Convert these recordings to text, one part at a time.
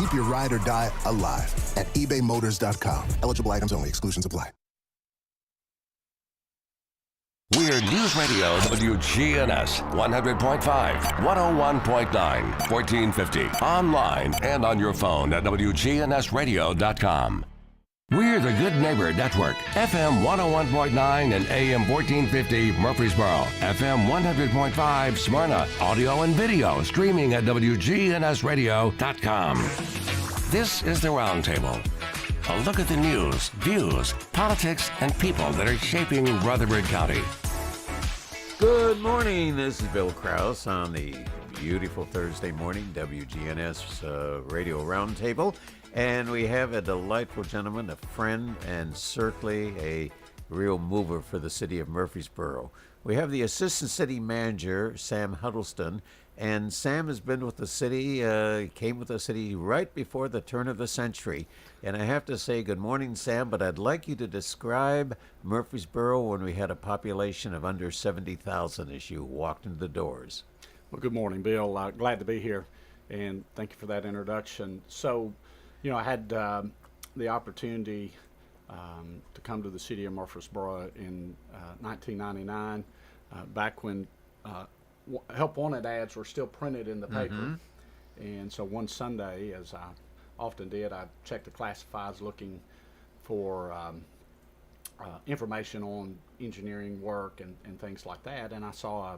Keep your ride or die alive at ebaymotors.com. Eligible items only. Exclusions apply. We're News Radio WGNS 100.5, 101.9, 1450. Online and on your phone at WGNSradio.com. We're the Good Neighbor Network, FM 101.9 and AM 1450 Murfreesboro, FM 100.5 Smyrna, audio and video streaming at WGNSradio.com. This is the Roundtable. A look at the news, views, politics, and people that are shaping Rutherford County. Good morning. This is Bill Krause on the beautiful Thursday morning WGNS Radio Roundtable. And we have a delightful gentleman, a friend, and certainly a real mover for the city of Murfreesboro. We have the Assistant City Manager, Sam Huddleston. And Sam has been with the city, came with the city right before the turn of the century. And I have to say good morning, Sam, but I'd like you to describe Murfreesboro when we had a population of under 70,000 as you walked into the doors. Well, good morning, Bill. Glad to be here, and thank you for that introduction. So, you know, I had the opportunity to come to the city of Murfreesboro in 1999, back when help wanted ads were still printed in the paper. And so one Sunday, as I often did, I checked the classifieds looking for information on engineering work and things like that, and I saw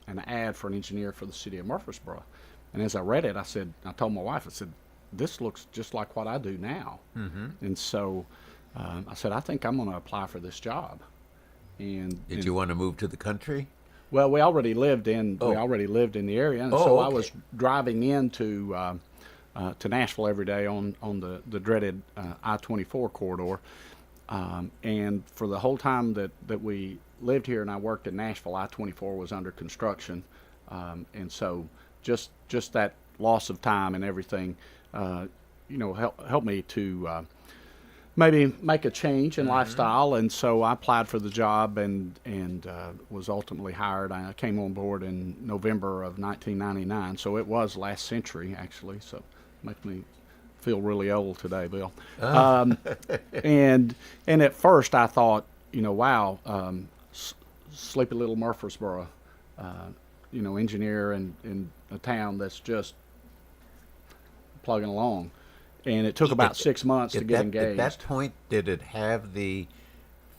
an ad for an engineer for the city of Murfreesboro. And as I read it, I told my wife, I said, this looks just like what I do now. And so I said, I think I'm going to apply for this job. And Did you want to move to the country? Well, we already lived in the area, and so okay. I was driving into to Nashville every day on the dreaded I-24 corridor. And for the whole time that we lived here and I worked in Nashville, I-24 was under construction, and so just that loss of time and everything, helped me to maybe make a change in lifestyle. And so I applied for the job and was ultimately hired. I came on board in November of 1999, so it was last century actually. So makes me feel really old today, Bill. And at first I thought, wow, sleepy little Murfreesboro, engineer in a town that's just plugging along. And it took about 6 months to get engaged. At that point, did it have the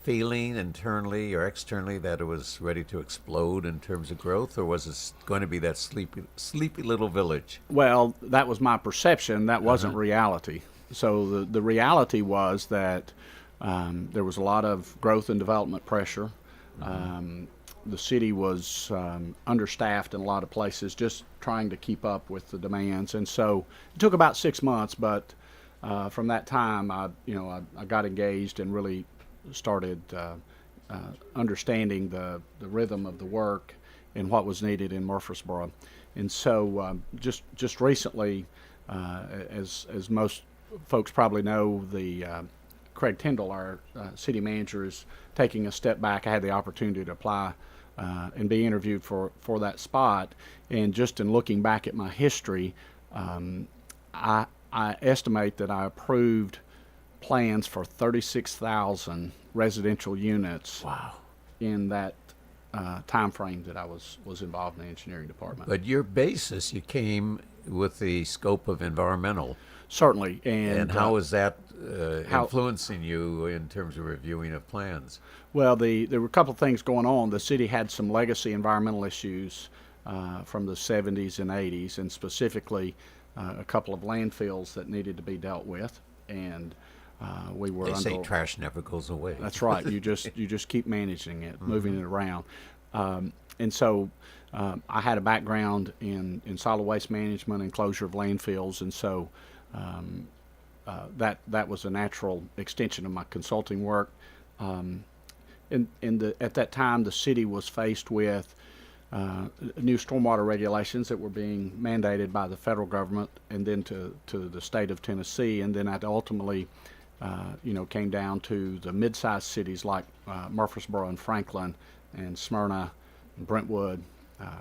feeling internally or externally that it was ready to explode in terms of growth, or was it going to be that sleepy little village? Well, that was my perception. That wasn't reality. So the reality was that there was a lot of growth and development pressure. The city was understaffed in a lot of places, just trying to keep up with the demands. And so it took about 6 months, but from that time, I got engaged and really started understanding the rhythm of the work and what was needed in Murfreesboro. And so just recently, as most folks probably know, the Craig Tyndall, our city manager, is taking a step back. I had the opportunity to apply and be interviewed for that spot. And just in looking back at my history, I estimate that I approved plans for 36,000 residential units. Wow. In that time frame that I was involved in the engineering department. But your basis, you came with the scope of environmental. Certainly. And how is that influencing you in terms of reviewing of plans? Well, there were a couple of things going on. The city had some legacy environmental issues from the 70s and 80s, and specifically a couple of landfills that needed to be dealt with. And we were They say trash never goes away. That's right. You just keep managing it, moving it around. And so I had a background in solid waste management and closure of landfills, and so that was a natural extension of my consulting work. At that time, the city was faced with new stormwater regulations that were being mandated by the federal government and then to the state of Tennessee, and then that ultimately came down to the mid-sized cities like Murfreesboro and Franklin and Smyrna and Brentwood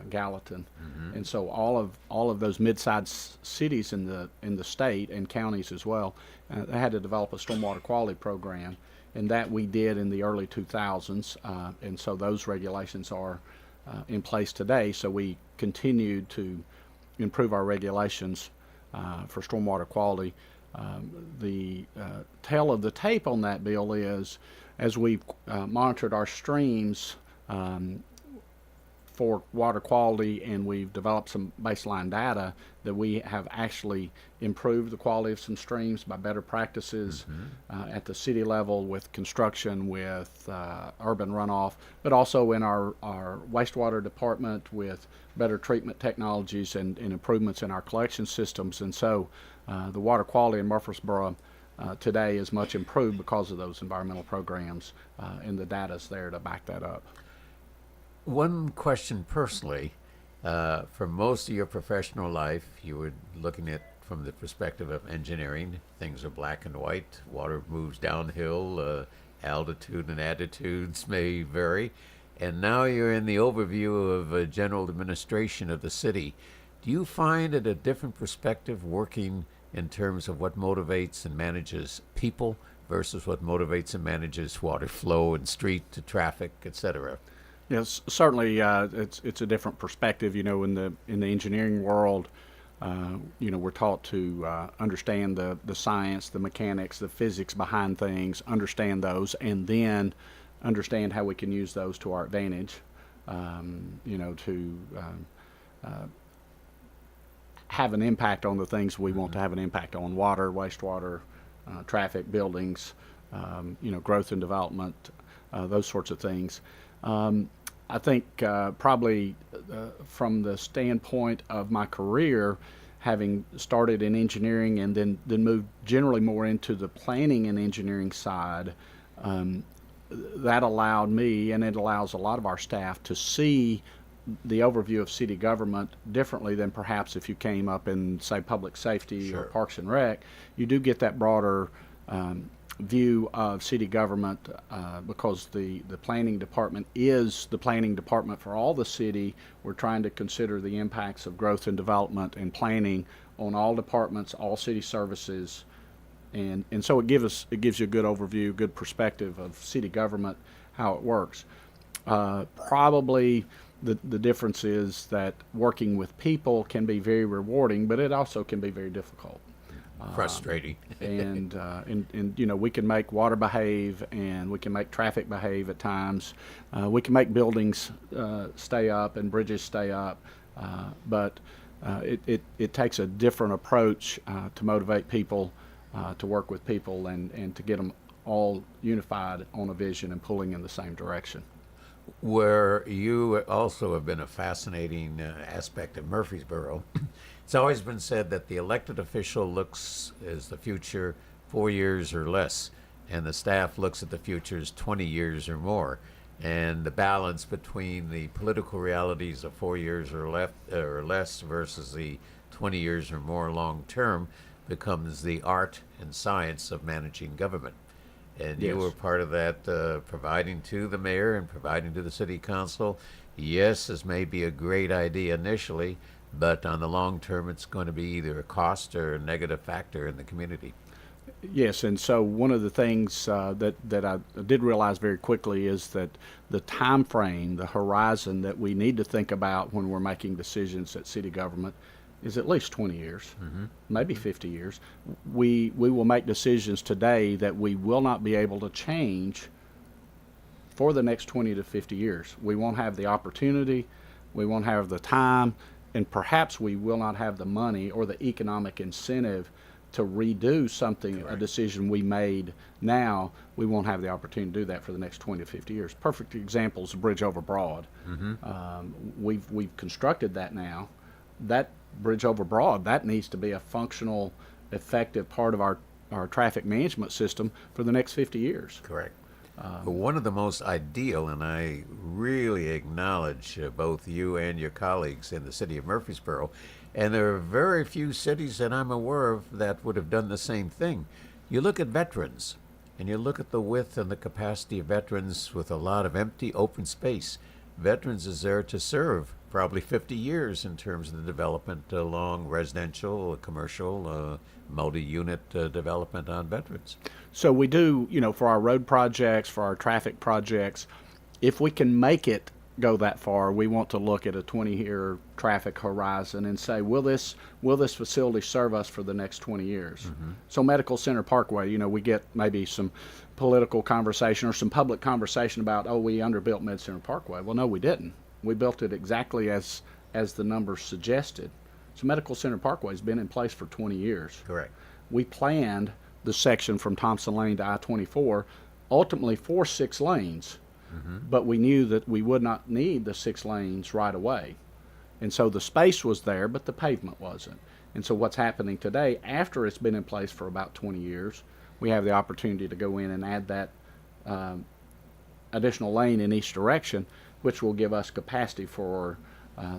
Gallatin, and so all of those mid-sized cities in the state and counties as well, they had to develop a stormwater quality program, and that we did in the early 2000s, and so those regulations are in place today. So we continued to improve our regulations for stormwater quality. The tail of the tape on that, Bill, is as we've monitored our streams for water quality, and we've developed some baseline data that we have actually improved the quality of some streams by better practices at the city level with construction, with urban runoff, but also in our wastewater department with better treatment technologies and improvements in our collection systems. And so the water quality in Murfreesboro today is much improved because of those environmental programs, and the data's there to back that up. One question personally, for most of your professional life, you were looking at from the perspective of engineering. Things are black and white. Water moves downhill. Altitude and attitudes may vary. And now you're in the overview of general administration of the city. Do you find it a different perspective working in terms of what motivates and manages people versus what motivates and manages water flow and street to traffic, etc.? Yes, certainly it's a different perspective. In the engineering world, we're taught to understand the science, the mechanics, the physics behind things, understand those, and then understand how we can use those to our advantage. To have an impact on the things we want to have an impact on: water, wastewater, traffic, buildings, growth and development, those sorts of things. I think probably from the standpoint of my career, having started in engineering and then moved generally more into the planning and engineering side, that allowed me, and it allows a lot of our staff, to see the overview of city government differently than perhaps if you came up in, say, public safety or Parks and Rec. You do get that broader view of city government because the planning department is the planning department for all the city. We're trying to consider the impacts of growth and development and planning on all departments, all city services, and so it gives you a good overview, good perspective of city government, how it works. Probably the difference is that working with people can be very rewarding, but it also can be very difficult. Frustrating. and we can make water behave, and we can make traffic behave at times. We can make buildings stay up and bridges stay up, but it takes a different approach to motivate people, to work with people, and to get them all unified on a vision and pulling in the same direction. Where you also have been a fascinating aspect of Murfreesboro. It's always been said that the elected official looks as the future 4 years or less, and the staff looks at the future as 20 years or more. And the balance between the political realities of 4 years or less versus the 20 years or more long term becomes the art and science of managing government. And you were part of that, providing to the mayor and providing to the city council. Yes, this may be a great idea initially, but on the long term, it's going to be either a cost or a negative factor in the community. Yes, and so one of the things that I did realize very quickly is that the time frame, the horizon that we need to think about when we're making decisions at city government is at least 20 years, maybe 50 years. We will make decisions today that we will not be able to change for the next 20 to 50 years. We won't have the opportunity, we won't have the time, and perhaps we will not have the money or the economic incentive to redo something, a decision we made now. We won't have the opportunity to do that for the next 20 to 50 years. Perfect example is the bridge over Broad. We've constructed that now. That bridge over Broad, that needs to be a functional, effective part of our traffic management system for the next 50 years. Correct. But one of the most ideal, and I really acknowledge both you and your colleagues in the city of Murfreesboro, and there are very few cities that I'm aware of that would have done the same thing. You look at veterans, and you look at the width and the capacity of veterans with a lot of empty open space. Veterans is there to serve probably 50 years in terms of the development along residential, commercial, multi-unit development on Veterans. So we do, for our road projects, for our traffic projects, if we can make it go that far, we want to look at a 20-year traffic horizon and say, will this facility serve us for the next 20 years? Mm-hmm. So Medical Center Parkway, we get maybe some political conversation or some public conversation about, we underbuilt Med Center Parkway. Well, no, we didn't. We built it exactly as the numbers suggested. So Medical Center Parkway has been in place for 20 years. Correct. We planned the section from Thompson Lane to I-24 ultimately for 6 lanes. Mm-hmm. But we knew that we would not need the 6 lanes right away. And so the space was there, but the pavement wasn't. And so what's happening today, after it's been in place for about 20 years, we have the opportunity to go in and add that additional lane in each direction, which will give us capacity for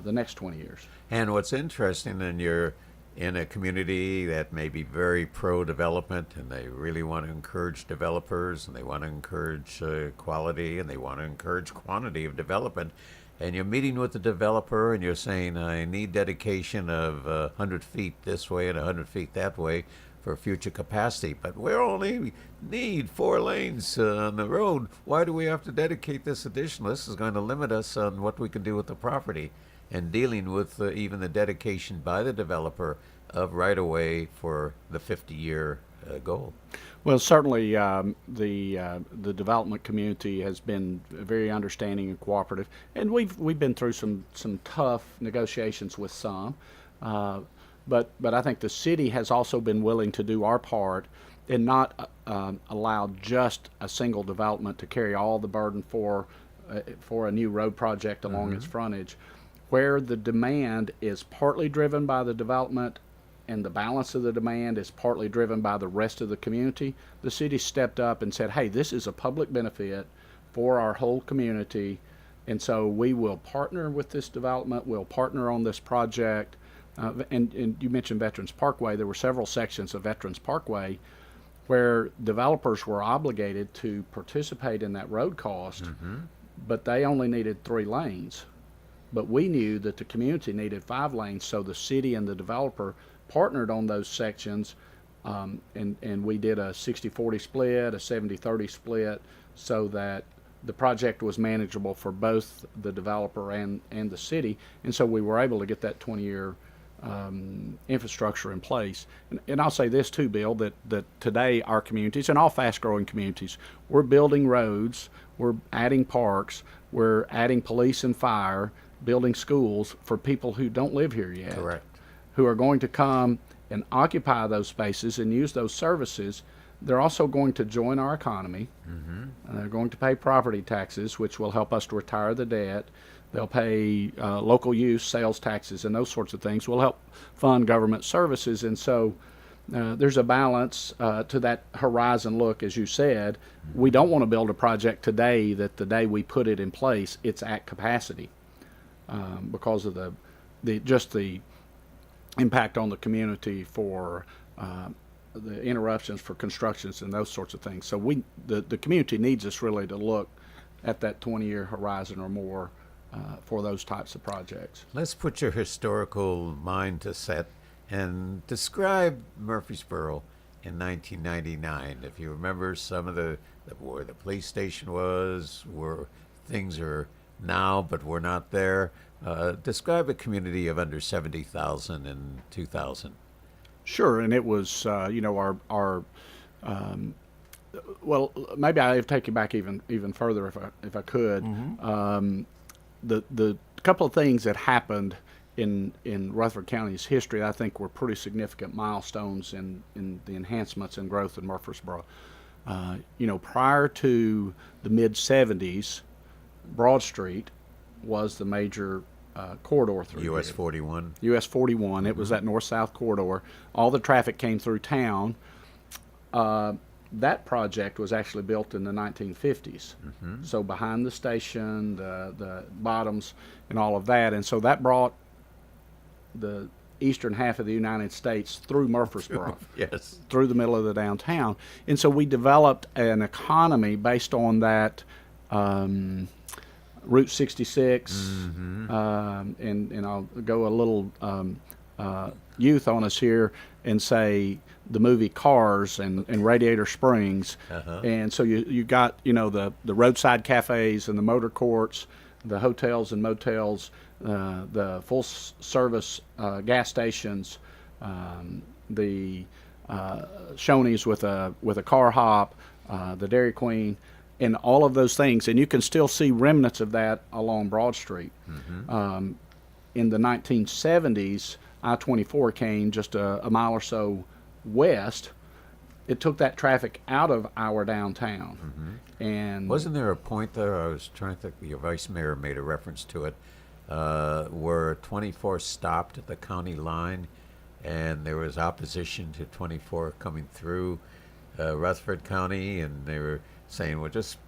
the next 20 years. And what's interesting, and you're in a community that may be very pro-development, and they really want to encourage developers, and they want to encourage quality, and they want to encourage quantity of development. And you're meeting with the developer, and you're saying, I need dedication of 100 feet this way and 100 feet that way for future capacity. But we only need 4 lanes on the road. Why do we have to dedicate this additional? This is going to limit us on what we can do with the property. And dealing with even the dedication by the developer of right-of-way for the 50-year goal. Well, certainly the development community has been very understanding and cooperative, and we've been through some tough negotiations with some, but I think the city has also been willing to do our part and not allow just a single development to carry all the burden for a new road project along its frontage. Where the demand is partly driven by the development and the balance of the demand is partly driven by the rest of the community, the city stepped up and said, hey, this is a public benefit for our whole community, and so we will partner with this development, we'll partner on this project. And you mentioned Veterans Parkway. There were several sections of Veterans Parkway where developers were obligated to participate in that road cost, but they only needed 3 lanes. But we knew that the community needed 5 lanes, so the city and the developer partnered on those sections, and we did a 60-40 split, a 70-30 split, so that the project was manageable for both the developer and the city, and so we were able to get that 20-year infrastructure in place. And I'll say this too, Bill, that today our communities, and all fast-growing communities, we're building roads, we're adding parks, we're adding police and fire, building schools for people who don't live here yet. Correct. Who are going to come and occupy those spaces and use those services. They're also going to join our economy. They're going to pay property taxes, which will help us to retire the debt. They'll pay local use, sales taxes, and those sorts of things will help fund government services. And so there's a balance to that horizon look, as you said. We don't want to build a project today that the day we put it in place, it's at capacity. Because of the impact on the community for the interruptions for constructions and those sorts of things. So the community needs us really to look at that 20-year horizon or more for those types of projects. Let's put your historical mind to set and describe Murfreesboro in 1999. If you remember some of where the police station was, where things are now, but we're not there. Describe a community of under 70,000 in 2000. Sure, and it was, our well, maybe I have to take you back even further if I could. The couple of things that happened in Rutherford County's history, I think, were pretty significant milestones in the enhancements and growth in Murfreesboro. Prior to the mid-'70s, Broad Street was the major corridor through US 41. US 41. It was that north-south corridor. All the traffic came through town. That project was actually built in the 1950s. So behind the station, the bottoms, and all of that. And so that brought the eastern half of the United States through Murfreesboro. Yes. Through the middle of the downtown. And so we developed an economy based on that Route 66, and I'll go a little youth on us here and say the movie Cars and Radiator Springs. And so you got, the roadside cafes and the motor courts, the hotels and motels, the full service gas stations, the Shoney's with a car hop, the Dairy Queen, and all of those things. And you can still see remnants of that along Broad Street. In the 1970s, I-24 came just a mile or so west. It took that traffic out of our downtown. And wasn't there a point there, I was trying to think, your vice mayor made a reference to it, where 24 stopped at the county line and there was opposition to 24 coming through Rutherford County, and they were saying, well, just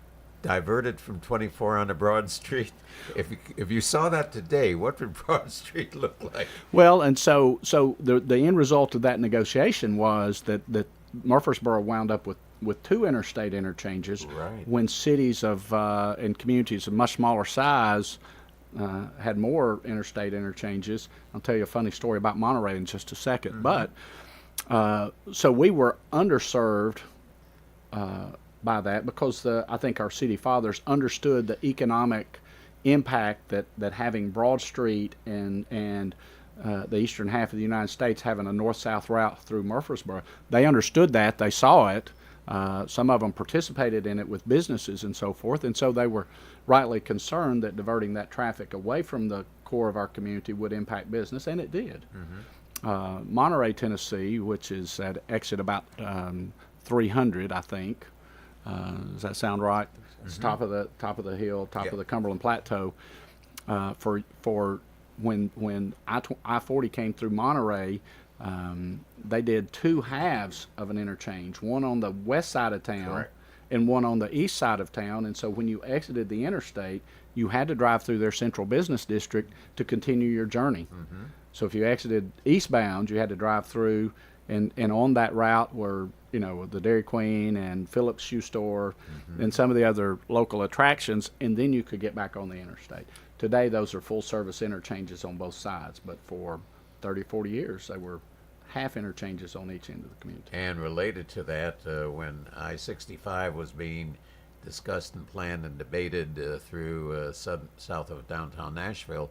diverted from 24 onto Broad Street. If you saw that today, what would Broad Street look like? Well, and so the end result of that negotiation was that Murfreesboro wound up with two interstate interchanges. Right. When cities of and communities of much smaller size had more interstate interchanges. I'll tell you a funny story about Monterey in just a second. But so we were underserved by that because I think our city fathers understood the economic impact that having Broad Street and the eastern half of the United States having a north-south route through Murfreesboro. They understood that. They saw it. Some of them participated in it with businesses and so forth, and so they were rightly concerned that diverting that traffic away from the core of our community would impact business, and it did. Monterey, Tennessee, which is at exit about 300, I think. Does that sound right? It's top of the hill, top of the Cumberland Plateau. For when I-40 came through Monterey, they did two halves of an interchange, one on the west side of town and one on the east side of town. And so when you exited the interstate, you had to drive through their central business district to continue your journey. So if you exited eastbound, you had to drive through, and on that route were the Dairy Queen and Phillips Shoe Store and some of the other local attractions, and then you could get back on the interstate. Today, those are full-service interchanges on both sides, but for 30, 40 years, they were half interchanges on each end of the community. And related to that, when I-65 was being discussed and planned and debated through south of downtown Nashville,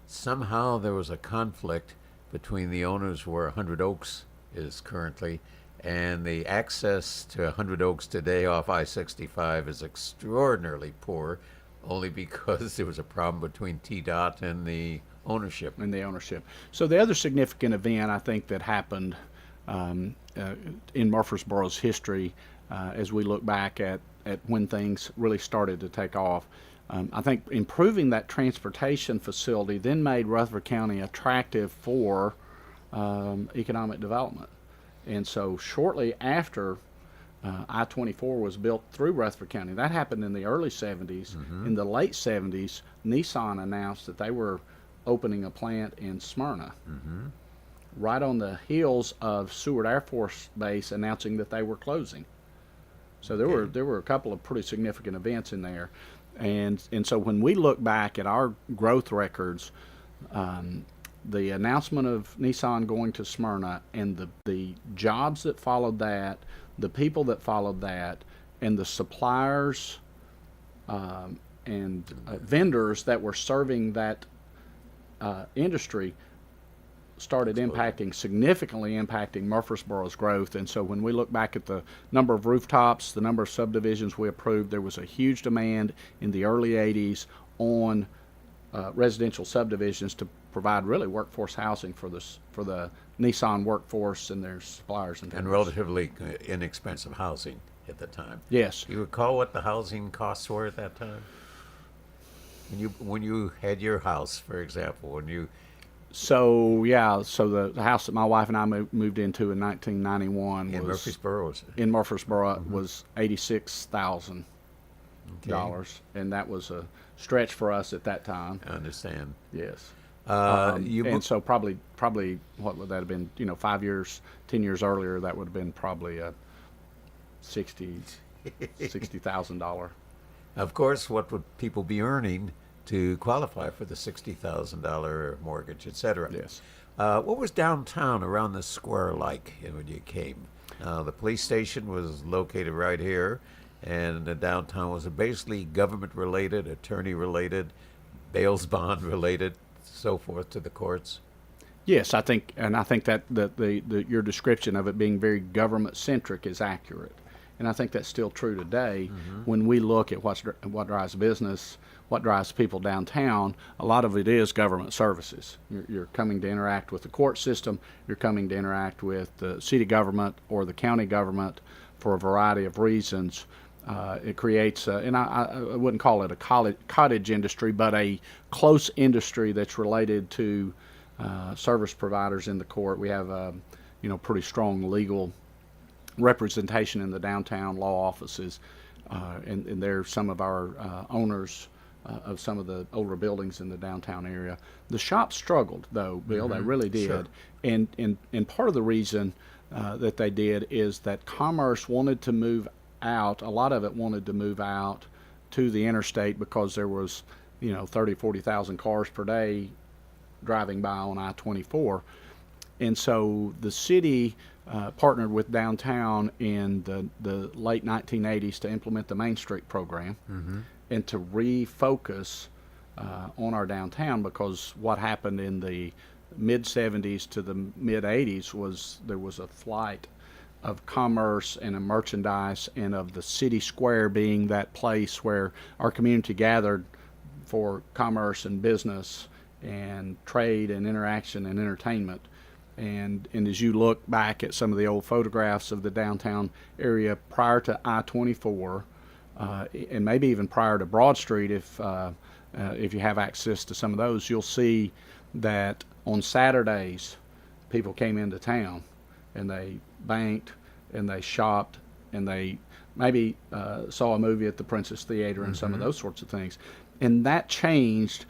somehow there was a conflict between the owners where 100 Oaks is currently, and the access to 100 Oaks today off I-65 is extraordinarily poor, only because there was a problem between TDOT and the ownership. So the other significant event I think that happened in Murfreesboro's history, as we look back at when things really started to take off, I think improving that transportation facility then made Rutherford County attractive for economic development. And so shortly after I-24 was built through Rutherford County, that happened in the early 70s. In the late 70s, Nissan announced that they were opening a plant in Smyrna, right on the heels of Seward Air Force Base announcing that they were closing. So there were a couple of pretty significant events in there. And so when we look back at our growth records, the announcement of Nissan going to Smyrna and the jobs that followed that, the people that followed that, and the suppliers and vendors that were serving that industry started significantly impacting Murfreesboro's growth. And so when we look back at the number of rooftops, the number of subdivisions we approved, there was a huge demand in the early 80s on residential subdivisions to provide really workforce housing for the Nissan workforce and their suppliers and relatively inexpensive housing at the time. Yes. Do you recall what the housing costs were at that time? When you had your house, for example, So the house that my wife and I moved into in 1991 in Murfreesboro was $86,000, and that was a stretch for us at that time. I understand. Yes. So probably what would that have been? 5 years, 10 years earlier, that would have been probably a $60,000. Of course, what would people be earning to qualify for the $60,000 mortgage, etc. Yes. What was downtown around the square like when you came? The police station was located right here, and the downtown was basically government-related, attorney-related, bails bond related, so forth to the courts. Yes, I think that your description of it being very government centric is accurate, and I think that's still true today. When we look at what drives business, what drives people downtown, a lot of it is government services. You're coming to interact with the court system. You're coming to interact with the city government or the county government for a variety of reasons. It creates, and I wouldn't call it a cottage industry, but a close industry that's related to service providers in the court. We have, pretty strong legal representation in the downtown law offices, and they're some of our owners of some of the older buildings in the downtown area. The shops struggled, though, Bill. They really did, Sure. and part of the reason that they did is that commerce wanted to move out. A lot of it wanted to move out to the interstate because there was, 30, 40,000 cars per day driving by on I-24. And so the city partnered with downtown in the late 1980s to implement the Main Street program and to refocus on our downtown, because what happened in the mid-70s to the mid-80s was there was a flight of commerce and of merchandise, and of the city square being that place where our community gathered for commerce and business and trade and interaction and entertainment. And as you look back at some of the old photographs of the downtown area prior to I-24, and maybe even prior to Broad Street, if you have access to some of those, you'll see that on Saturdays people came into town and they banked and they shopped and they maybe saw a movie at the Princess Theater and some of those sorts of things. And that changed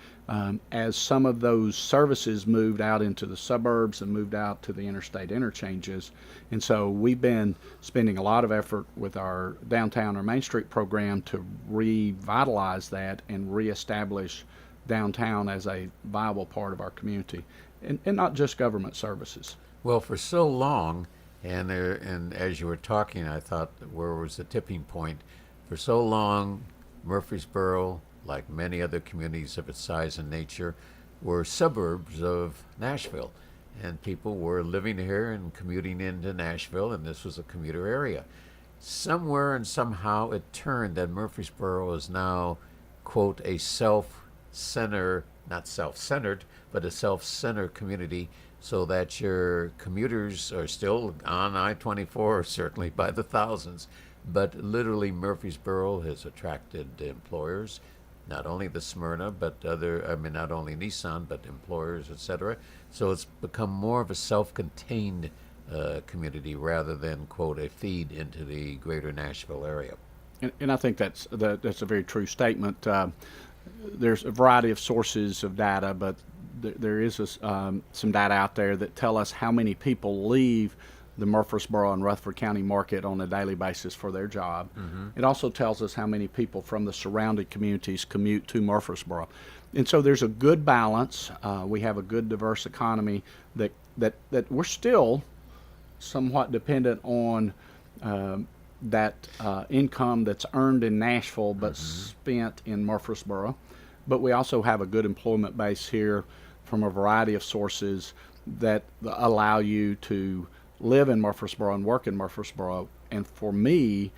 as some of those services moved out into the suburbs and moved out to the interstate interchanges. And so we've been spending a lot of effort with our downtown or Main Street program to revitalize that and reestablish downtown as a viable part of our community, and not just government services. Well, for so long, and as you were talking, I thought, where was the tipping point? For so long, Murfreesboro, like many other communities of its size and nature, were suburbs of Nashville. And people were living here and commuting into Nashville, and this was a commuter area. Somewhere and somehow it turned that Murfreesboro is now, quote, a self-centered, not self-centered, but a self-centered community, so that your commuters are still on I-24, certainly by the thousands, but literally Murfreesboro has attracted employers, not only the Smyrna, but not only Nissan, but employers, etc. So it's become more of a self-contained community rather than, quote, a feed into the greater Nashville area. And I think that's a very true statement. There's a variety of sources of data, but there is some data out there that tell us how many people leave the Murfreesboro and Rutherford County market on a daily basis for their job. It also tells us how many people from the surrounding communities commute to Murfreesboro. And so there's a good balance. We have a good diverse economy that we're still somewhat dependent on that income that's earned in Nashville but spent in Murfreesboro. But we also have a good employment base here from a variety of sources that allow you to live in Murfreesboro and work in Murfreesboro. And for me,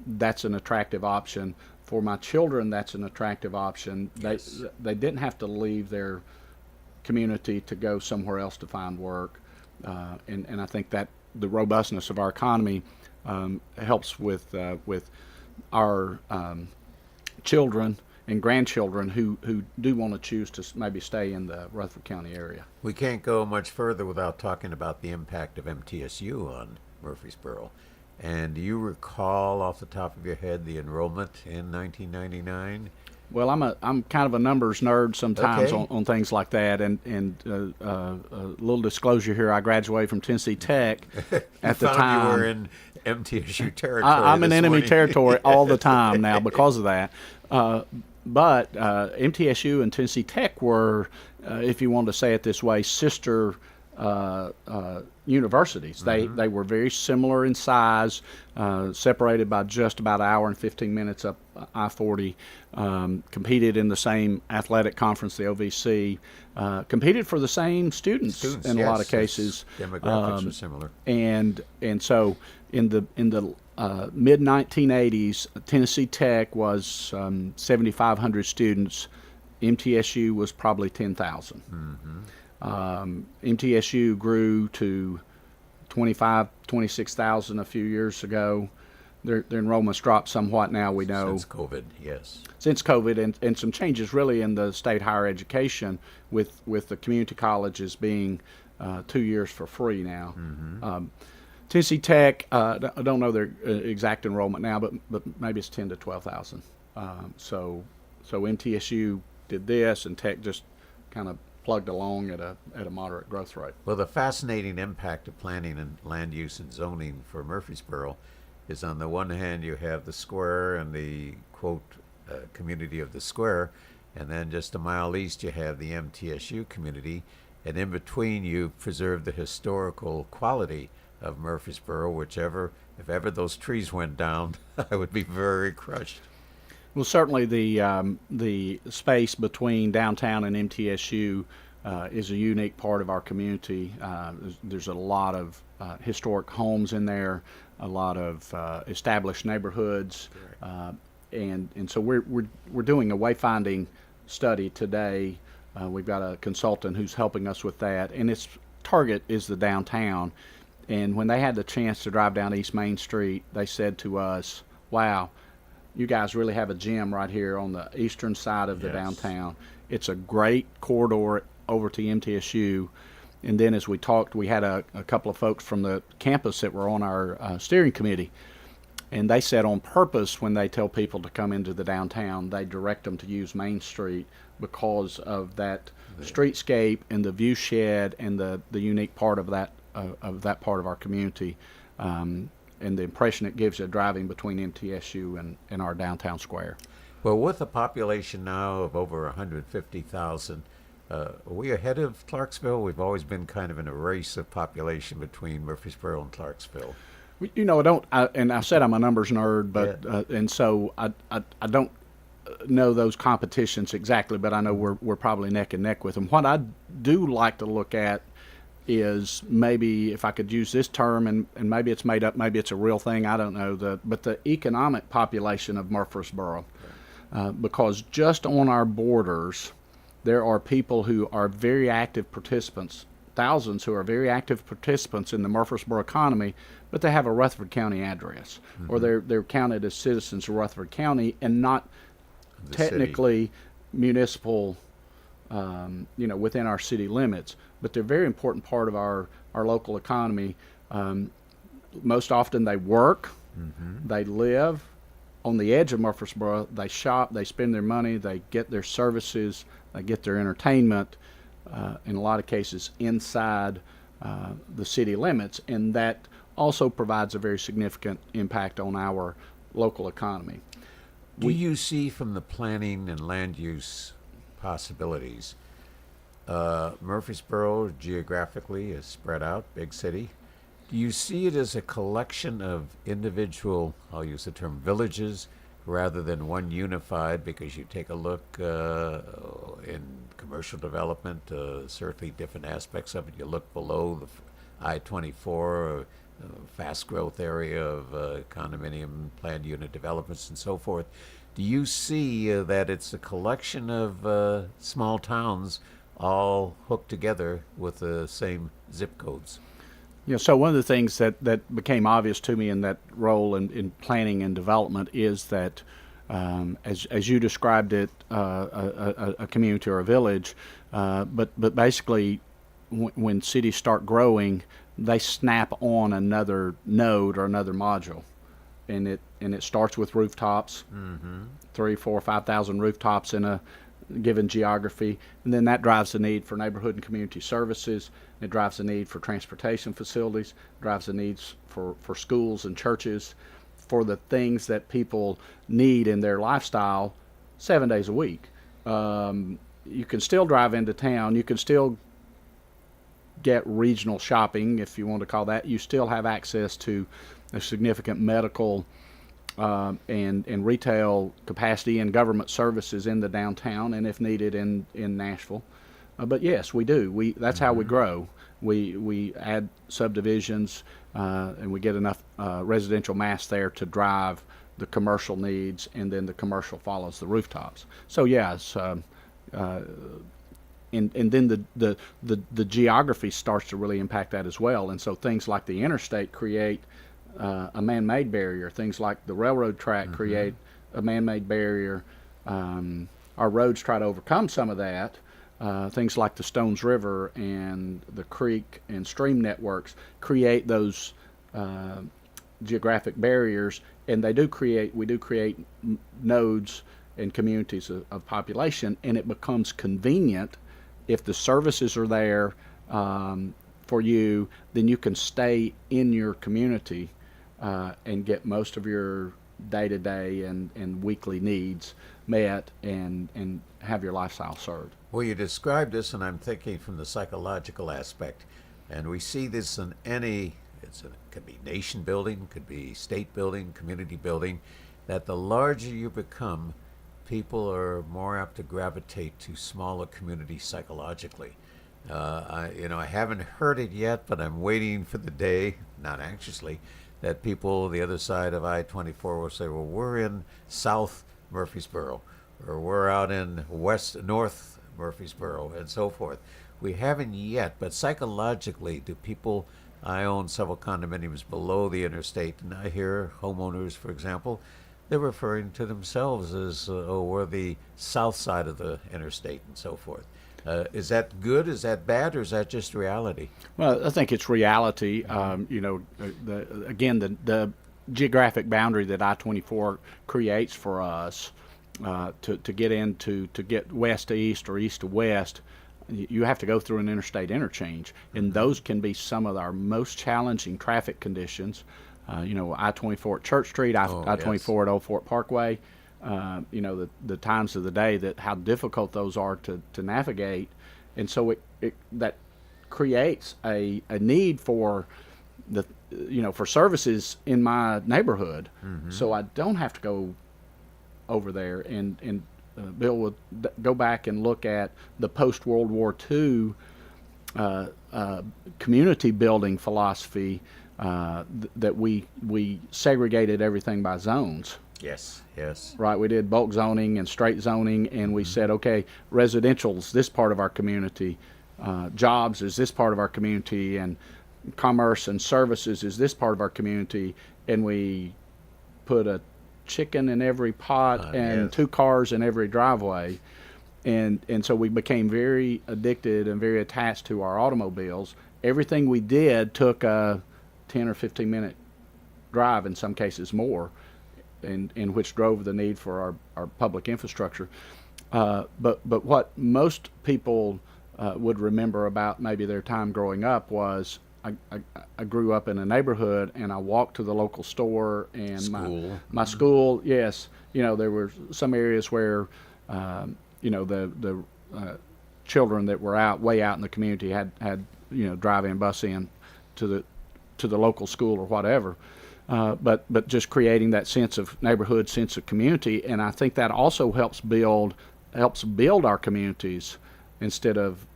that's an attractive option. For my children, that's an attractive option. Yes. They didn't have to leave their community to go somewhere else to find work. And I think that the robustness of our economy helps with our children and grandchildren who do want to choose to maybe stay in the Rutherford County area. We can't go much further without talking about the impact of MTSU on Murfreesboro. And do you recall off the top of your head the enrollment in 1999? Well, I'm kind of a numbers nerd sometimes Okay. on things like that, and a little disclosure here: I graduated from Tennessee Tech at the time. You were in MTSU territory. I'm in this enemy morning. territory all the time now because of that. MTSU and Tennessee Tech were, if you want to say it this way, sister universities. They were very similar in size, separated by just about an hour and 15 minutes up I-40, competed in the same athletic conference, the OVC, competed for the same students in a lot of cases. Demographics are similar. And so in the mid 1980s, Tennessee Tech was 7,500 students. MTSU was probably 10,000. MTSU grew to 26,000 a few years ago. Their enrollment's dropped somewhat now, we know. Since COVID, yes. Since COVID, and some changes really in the state higher education with the community colleges being 2 years for free now. Tennessee Tech, I don't know their exact enrollment now, but maybe it's 10 to 12,000. So MTSU did this, and Tech just kind of plugged along at a moderate growth rate. Well, the fascinating impact of planning and land use and zoning for Murfreesboro is, on the one hand, you have the square and the, quote, community of the square, and then just a mile east you have the MTSU community, and in between you preserve the historical quality of Murfreesboro, if ever those trees went down, I would be very crushed. Well, certainly the space between downtown and MTSU is a unique part of our community. There's a lot of historic homes in there, a lot of established neighborhoods, and so we're doing a wayfinding study today. We've got a consultant who's helping us with that, and its target is the downtown. And when they had the chance to drive down East Main Street, they said to us, "Wow, you guys really have a gem right here on the eastern side of the downtown. It's a great corridor over to MTSU." And then as we talked, we had a couple of folks from the campus that were on our steering committee. And they said on purpose, when they tell people to come into the downtown, they direct them to use Main Street because of that streetscape and the view shed and the unique part of that part of our community. And the impression it gives you driving between MTSU and our downtown square. Well, with a population now of over 150,000, are we ahead of Clarksville? We've always been kind of in a race of population between Murfreesboro and Clarksville. You know, and I said I'm a numbers nerd, but and so I don't know those competitions exactly, but I know we're probably neck and neck with them. What I do like to look at is, maybe if I could use this term, and maybe it's made up, maybe it's a real thing, I don't know, but the economic population of Murfreesboro. Because just on our borders, there are people who are very active participants, thousands who are very active participants in the Murfreesboro economy, but they have a Rutherford County address, or they're counted as citizens of Rutherford County and not technically municipal, within our city limits, but they're a very important part of our local economy. Most often they work, they live on the edge of Murfreesboro, they shop, they spend their money, they get their services, they get their entertainment, in a lot of cases inside the city limits, and that also provides a very significant impact on our local economy. Do you see from the planning and land use possibilities, Murfreesboro geographically is spread out, big city. Do you see it as a collection of individual, I'll use the term villages, rather than one unified? Because you take a look in commercial development, certainly different aspects of it. You look below the I-24, fast growth area of condominium, planned unit developments, and so forth. Do you see that it's a collection of small towns all hooked together with the same zip codes? Yeah, so one of the things that became obvious to me in that role in planning and development is that, as you described it, a community or a village, but basically when cities start growing, they snap on another node or another module, and it starts with rooftops, 3,000, 4,000, 5,000 rooftops in a given geography, and then that drives the need for neighborhood and community services. It drives the need for transportation facilities, drives the needs for schools and churches, for the things that people need in their lifestyle 7 days a week. You can still drive into town. You can still get regional shopping, if you want to call that. You still have access to a significant medical and retail capacity and government services in the downtown, and if needed in Nashville. But yes, we do. That's how we grow. We add subdivisions, and we get enough residential mass there to drive the commercial needs, and then the commercial follows the rooftops. So yes, and then the geography starts to really impact that as well. And so things like the interstate create a man-made barrier. Things like the railroad track create a man-made barrier. Our roads try to overcome some of that. Things like the Stones River and the creek and stream networks create those geographic barriers, and we do create nodes and communities of population, and it becomes convenient if the services are there for you. Then you can stay in your community and get most of your day-to-day and weekly needs met, and have your lifestyle served. Well, you described this, and I'm thinking from the psychological aspect, and we see this in it could be nation building, could be state building, community building, that the larger you become, people are more apt to gravitate to smaller communities psychologically. I haven't heard it yet, but I'm waiting for the day, not anxiously, that people the other side of I-24 will say, well, we're in South Murfreesboro, or we're out in North Murfreesboro, and so forth. We haven't yet, but psychologically, I own several condominiums below the interstate, and I hear homeowners, for example, they're referring to themselves as, we're the south side of the interstate, and so forth. Is that good? Is that bad? Or is that just reality? Well, I think it's reality. The geographic boundary that I-24 creates for us to get west to east or east to west, you have to go through an interstate interchange, and those can be some of our most challenging traffic conditions. I-24 at Church Street, I-24 at Old Fort Parkway. The times of the day how difficult those are to navigate, and so that creates a need for for services in my neighborhood. So I don't have to go over there, and Bill would go back and look at the post-World War II community building philosophy, that we segregated everything by zones. Yes. Right, we did bulk zoning and straight zoning, and we said, okay, residential's this part of our community, jobs is this part of our community, and commerce and services is this part of our community, and we put a chicken in every pot and 2 cars in every driveway, and so we became very addicted and very attached to our automobiles. Everything we did took a 10 or 15 minute drive, in some cases more, in which drove the need for our public infrastructure. But what most people would remember about maybe their time growing up was I grew up in a neighborhood, and I walked to the local store and my school. Yes, there were some areas where the children that were way out in the community had drive-in, bus-in to the local school or whatever. But just creating that sense of neighborhood, sense of community, and I think that also helps build our communities, instead of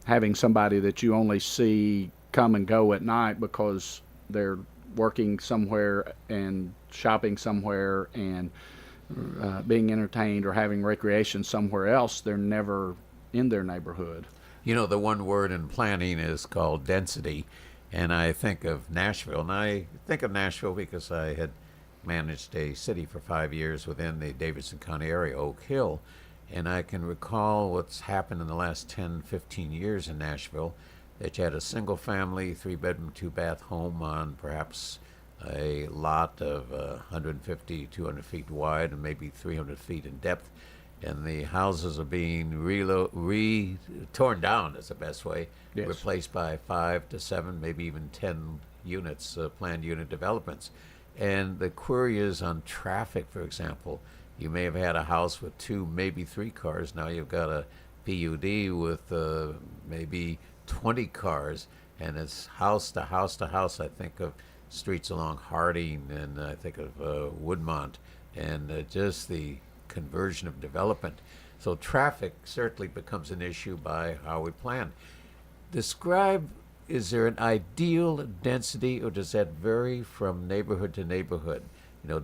having somebody that you only see come and go at night because they're working somewhere and shopping somewhere and being entertained or having recreation somewhere else. They're never in their neighborhood. The one word in planning is called density. And I think of Nashville, and I think of Nashville because I had managed a city for 5 years within the Davidson County area, Oak Hill, and I can recall what's happened in the last 10, 15 years in Nashville, that you had a single-family, 3-bedroom, 2-bath home on perhaps a lot of 150, 200 feet wide and maybe 300 feet in depth, and the houses are being torn down, is the best way, yes, replaced by 5 to 7, maybe even 10 units, planned unit developments. And the query is on traffic, for example. You may have had a house with 2, maybe 3 cars. Now you've got a PUD with maybe 20 cars, and it's house to house to house. I think of streets along Harding, and I think of Woodmont, and just the conversion of development. So traffic certainly becomes an issue by how we plan. Describe, is there an ideal density, or does that vary from neighborhood to neighborhood?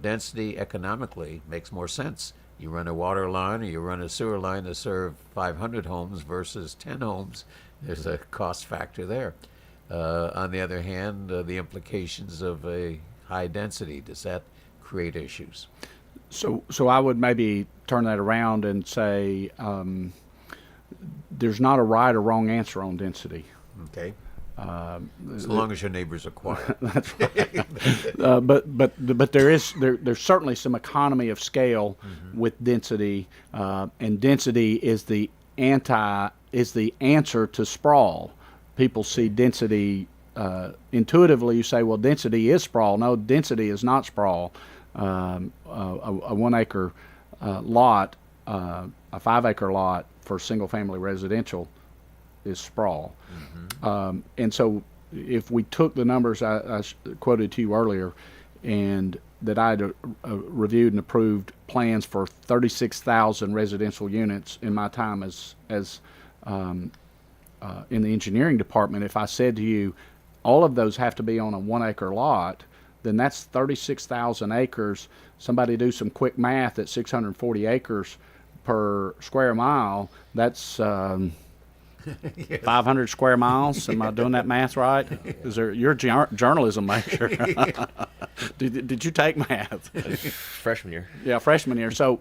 Density economically makes more sense. You run a water line or you run a sewer line to serve 500 homes versus 10 homes. There's a cost factor there. On the other hand, the implications of a high density, does that create issues? So I would maybe turn that around and say there's not a right or wrong answer on density. Okay. So long as your neighbors are quiet. That's right. But there's certainly some economy of scale with density, and density is the answer to sprawl. People see density intuitively. You say, well, density is sprawl. No, density is not sprawl. A 1 acre lot, a 5 acre lot for single family residential is sprawl. And so if we took the numbers I quoted to you earlier, and that I had reviewed and approved plans for 36,000 residential units in my time as in the engineering department, if I said to you, all of those have to be on a 1 acre lot, then that's 36,000 acres. Somebody do some quick math at 640 acres per square mile. That's yes. 500 square miles. Am I doing that math right? Is there? You're a journalism major. Did you take math? Freshman year. Yeah, freshman year. So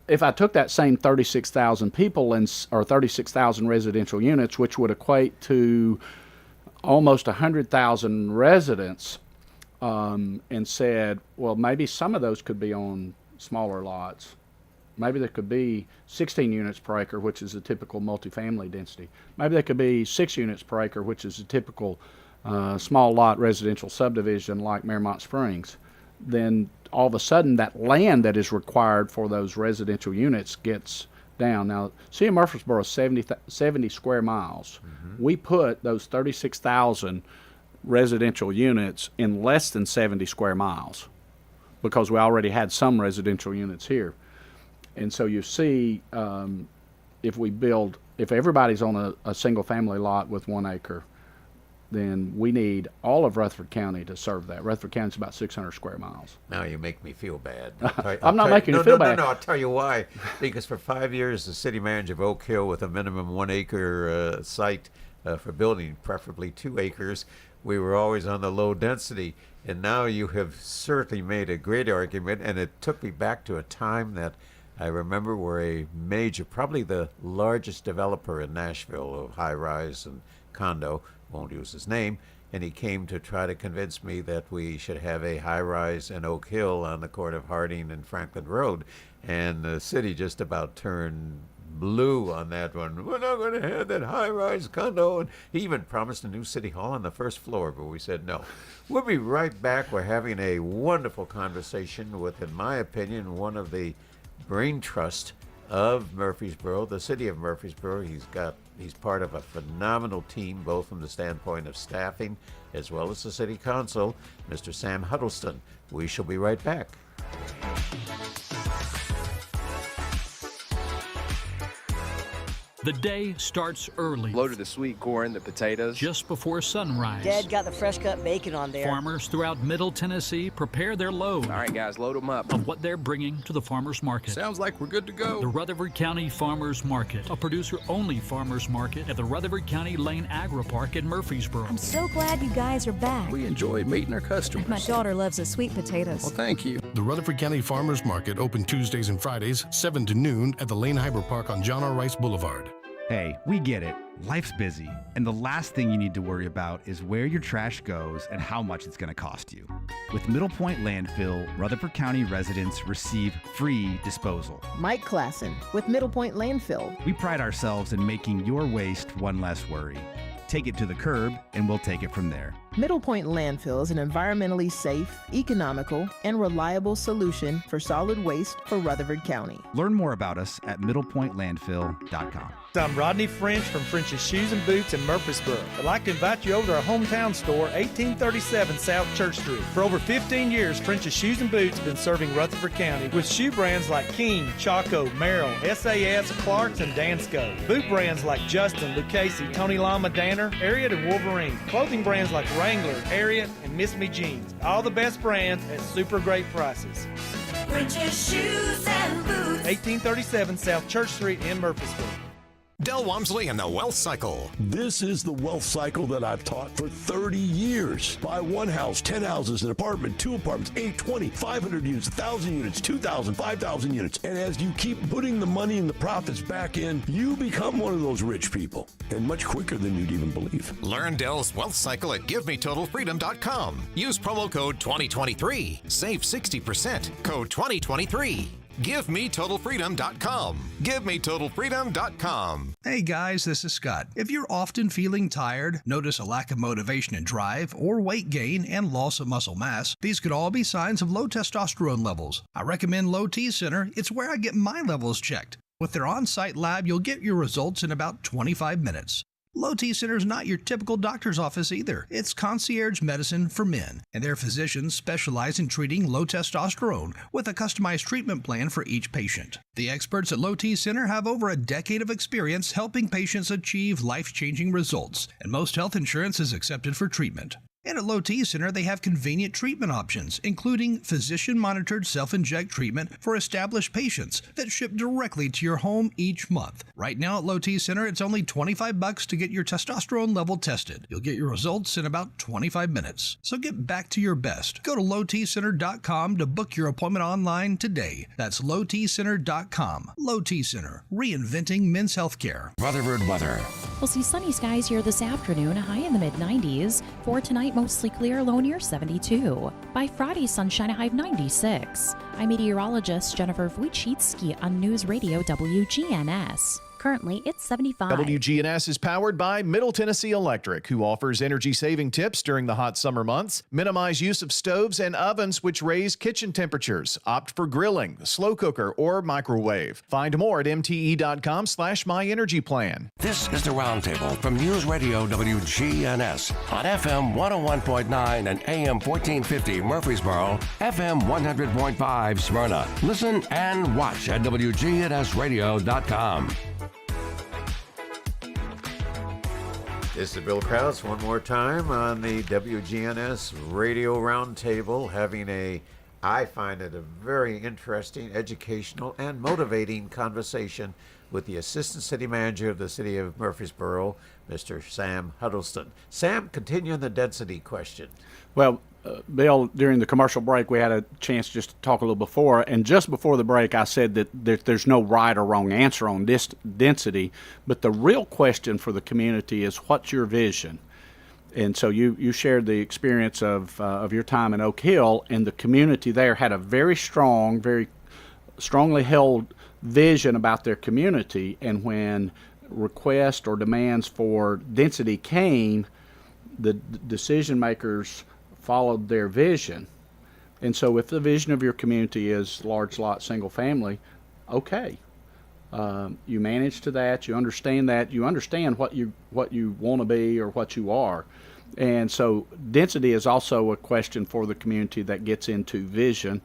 if I took that same 36,000 people or 36,000 residential units, which would equate to almost 100,000 residents, and said, well, maybe some of those could be on smaller lots. Maybe there could be 16 units per acre, which is a typical multifamily density. Maybe there could be 6 units per acre, which is a typical small lot residential subdivision like Marymount Springs. Then all of a sudden that land that is required for those residential units gets down. Now, City of Murfreesboro is 70 square miles. We put those 36,000 residential units in less than 70 square miles because we already had some residential units here. And so you see, if everybody's on a single family lot with 1 acre, then we need all of Rutherford County to serve that. Rutherford County is about 600 square miles. Now you make me feel bad. I'm not making you feel bad. No, I'll tell you why. Because for 5 years, the city manager of Oak Hill with a minimum 1 acre site for building, preferably 2 acres, we were always on the low density. And now you have certainly made a great argument, and it took me back to a time that I remember where a major, probably the largest developer in Nashville of high-rise and condo, won't use his name, and he came to try to convince me that we should have a high-rise in Oak Hill on the corner of Harding and Franklin Road. And the city just about turned blue on that one. We're not going to have that high-rise condo. And he even promised a new city hall on the first floor, but we said no. We'll be right back. We're having a wonderful conversation with, in my opinion, one of the brain trust of Murfreesboro, the city of Murfreesboro. He's part of a phenomenal team, both from the standpoint of staffing as well as the city council, Mr. Sam Huddleston. We shall be right back. The day starts early. Loaded the sweet corn, the potatoes. Just before sunrise. Dad got the fresh cut bacon on there. Farmers throughout Middle Tennessee prepare their load. All right, guys, load them up. Of what they're bringing to the farmers market. Sounds like we're good to go. The Rutherford County Farmers Market, a producer-only farmers market at the Rutherford County Lane Agri Park in Murfreesboro. I'm so glad you guys are back. We enjoy meeting our customers. My daughter loves the sweet potatoes. Well, thank you. The Rutherford County Farmers Market open Tuesdays and Fridays, 7 to noon at the Lane Agri Park on John R. Rice Boulevard. Hey, we get it. Life's busy, and the last thing you need to worry about is where your trash goes and how much it's going to cost you. With Middle Point Landfill, Rutherford County residents receive free disposal. Mike Klassen with Middle Point Landfill. We pride ourselves in making your waste one less worry. Take it to the curb, and we'll take it from there. Middle Point Landfill is an environmentally safe, economical, and reliable solution for solid waste for Rutherford County. Learn more about us at middlepointlandfill.com. I'm Rodney French from French's Shoes and Boots in Murfreesboro. I'd like to invite you over to our hometown store, 1837 South Church Street. For over 15 years, French's Shoes and Boots have been serving Rutherford County with shoe brands like King, Chaco, Merrill, SAS, Clark's, and Dansco. Boot brands like Justin, Lucchese, Tony Lama, Danner, Ariat, and Wolverine. Clothing brands like Wrangler, Ariat, and Miss Me Jeans. All the best brands at super great prices. French's Shoes and Boots. 1837 South Church Street in Murfreesboro. Del Walmsley and the Wealth Cycle. This is the wealth cycle that I've taught for 30 years. Buy one house, 10 houses, an apartment, 2 apartments, 8, 20, 500 units, 1,000 units, 2,000, 5,000 units. And as you keep putting the money and the profits back in, you become one of those rich people. And much quicker than you'd even believe. Learn Del's Wealth Cycle at GiveMeTotalFreedom.com. Use promo code 2023. Save 60%. Code 2023. GiveMeTotalFreedom.com. GiveMeTotalFreedom.com. Hey guys, this is Scott. If you're often feeling tired, notice a lack of motivation and drive, or weight gain and loss of muscle mass, these could all be signs of low testosterone levels. I recommend Low T Center. It's where I get my levels checked. With their on-site lab, you'll get your results in about 25 minutes. Low T Center is not your typical doctor's office either. It's concierge medicine for men, and their physicians specialize in treating low testosterone with a customized treatment plan for each patient. The experts at Low T Center have over a decade of experience helping patients achieve life-changing results, and most health insurance is accepted for treatment. And at Low T Center, they have convenient treatment options, including physician-monitored self-inject treatment for established patients that ship directly to your home each month. Right now at Low T Center, it's only $25 to get your testosterone level tested. You'll get your results in about 25 minutes. So get back to your best. Go to lowtcenter.com to book your appointment online today. That's lowtcenter.com. Low T Center, reinventing men's healthcare. Rutherford weather. We'll see sunny skies here this afternoon, a high in the mid-90s. For tonight, mostly clear, low near 72. By Friday, sunshine, a high of 96. I'm meteorologist Jennifer Wojcicki on News Radio WGNS. Currently, it's 75. WGNS is powered by Middle Tennessee Electric, who offers energy-saving tips during the hot summer months. Minimize use of stoves and ovens which raise kitchen temperatures. Opt for grilling, slow cooker, or microwave. Find more at mte.com/myenergyplan. This is the Roundtable from News Radio WGNS on FM 101.9 and AM 1450 Murfreesboro, FM 100.5 Smyrna. Listen and watch at WGNSradio.com. This is Bill Krause one more time on the WGNS Radio Roundtable, having I find it a very interesting, educational, and motivating conversation with the Assistant City Manager of the City of Murfreesboro, Mr. Sam Huddleston. Sam, continuing the density question. Well, Bill, during the commercial break, we had a chance just to talk a little before, and just before the break, I said that there's no right or wrong answer on this density, but the real question for the community is, what's your vision? And so you shared the experience of your time in Oak Hill, and the community there had a very strongly held vision about their community, and when requests or demands for density came, the decision makers followed their vision. And so if the vision of your community is large lot single family, okay, you manage to that, you understand what you want to be or what you are. And so density is also a question for the community that gets into vision.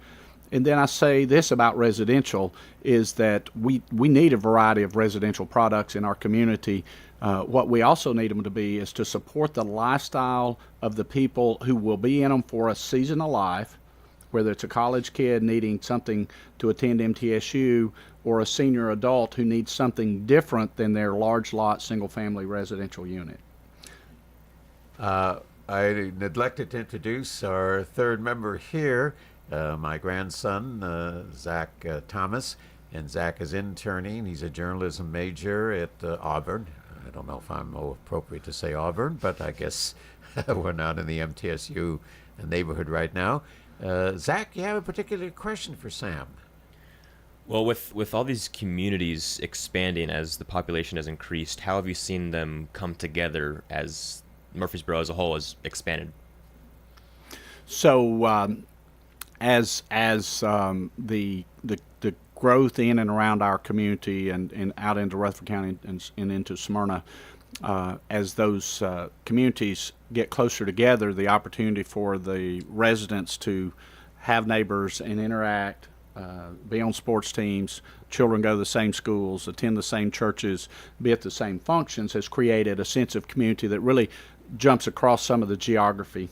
And then I say this about residential is that we need a variety of residential products in our community. What we also need them to be is to support the lifestyle of the people who will be in them for a season of life, whether it's a college kid needing something to attend MTSU or a senior adult who needs something different than their large lot single family residential unit. I neglected to introduce our third member here, my grandson, Zach Thomas. And Zach is interning. He's a journalism major at Auburn. I don't know if I'm appropriate to say Auburn, but I guess we're not in the MTSU neighborhood right now. Zach, you have a particular question for Sam? Well, with all these communities expanding as the population has increased, how have you seen them come together as Murfreesboro as a whole has expanded? So as the growth in and around our community and out into Rutherford County and into Smyrna, as those communities get closer together, the opportunity for the residents to have neighbors and interact, be on sports teams, children go to the same schools, attend the same churches, be at the same functions, has created a sense of community that really jumps across some of the geography